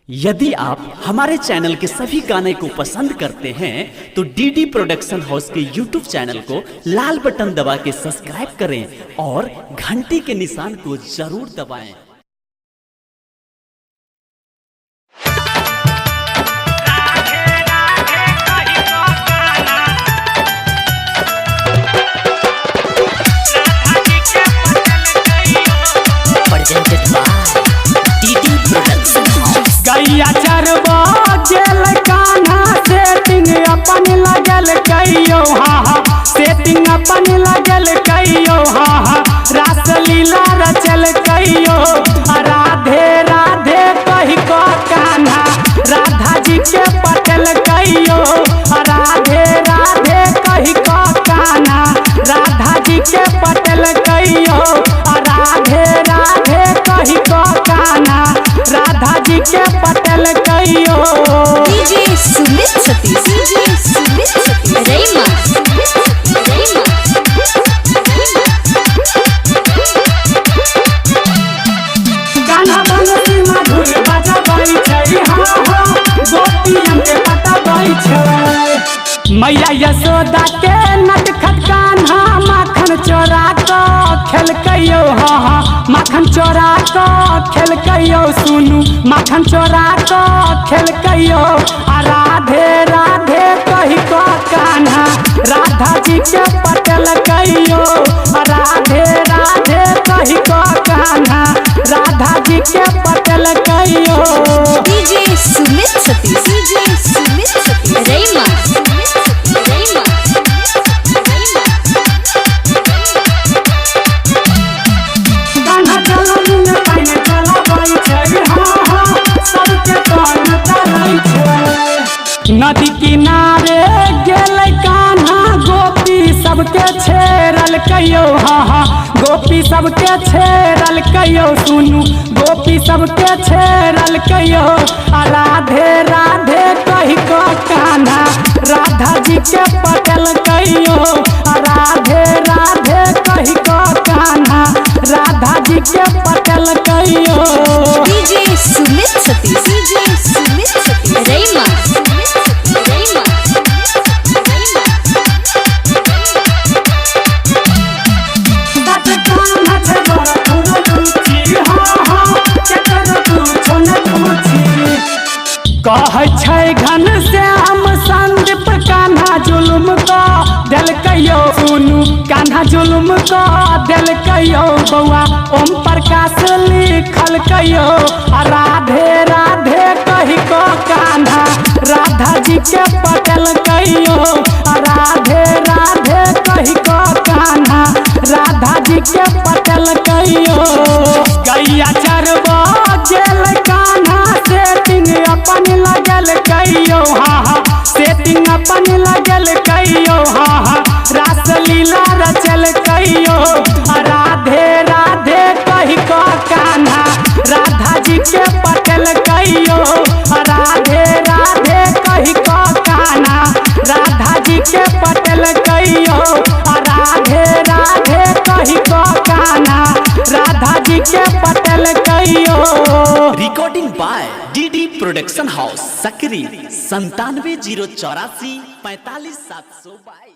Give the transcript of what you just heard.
यदि आप हमारे चैनल के सभी गाने को पसंद करते हैं तो डीडी प्रोडक्शन हाउस के यूट्यूब चैनल को लाल बटन दबा के सब्सक्राइब करें और घंटी के निशान को जरूर दबाएं। गैया चरबा गेल कान्हा सेटिंग अपन लगल कहियो हाँ सेटिंग अपन लगल कहियो हाँ रास लीला रचल कहियो राधे राधे कही को कान्हा राधा जी के पटल कहियो राधे राधे कही को कान्हा राधा जी के पटल कहियो राधे राधे कही को कान्हा राधा जी के पटल कहियो। डीजे सुमित सतीश, डीजे सुमित सतीश, रईमा गाना बंसी मधुर बजबै छै हाँ हाँ गोपियन के पटबै छै मैया यशोदा के नटखट कान्हा माखन चोरा के खेल कहियो हाँ हाँ माखन चोरा के खेल कहियो सुनू माखन चोरा के खेल कहियो राधे राधे कही को कान्हा राधा जी के पटल कहियो राधे राधे कही को कान्हा राधा जी के पटल कहियो। डीजे सुमित सतीश, डीजे सुमित सतीश, रईमा गाना चलन में पानी चलाबै छै हाँ हाँ सबके कान तरै छै नदी किनारे गेल कान्हा गोपी सबके छेड़ल कहियो हाँ हाँ गोपी सबके छेड़ल कहियो सुनू गोपी सबके छेड़ल कहियो राधे राधे कही को कान्हा राधा जी के पटल कहियो राधे राधे कही को कान्हा राधा जी के पटल कहियो। डीजे सुमित सतीश, डीजे सुमित सतीश, रईमा कहै छै घन श्याम संदीप कान्हा जुलुम को दिल कहियो सुनू कान्हा जुलुम को दिल कहियो बउआ ओम प्रकाश लिखल कहियो राधे राधे कही को कान्हा राधा जी के पटल कहियो राधे राधे कही को कान्हा राधा जी के पटल कहियो। गैया चरबा गेल कान्हा सेटिंग अपन लगल कहियो हाँ हाँ सेटिंग अपन लगल कहियो हाँ हाँ रास लीला रचल कहियो राधे राधे कही को कान्हा राधा जी के पटल कहियो राधे राधे कही को कान्हा राधा जी के पटल कहियो राधे राधे कही को कान्हा राधा जी के पटल कहियो। Recording by DD production house Sakri 97 084 45 722।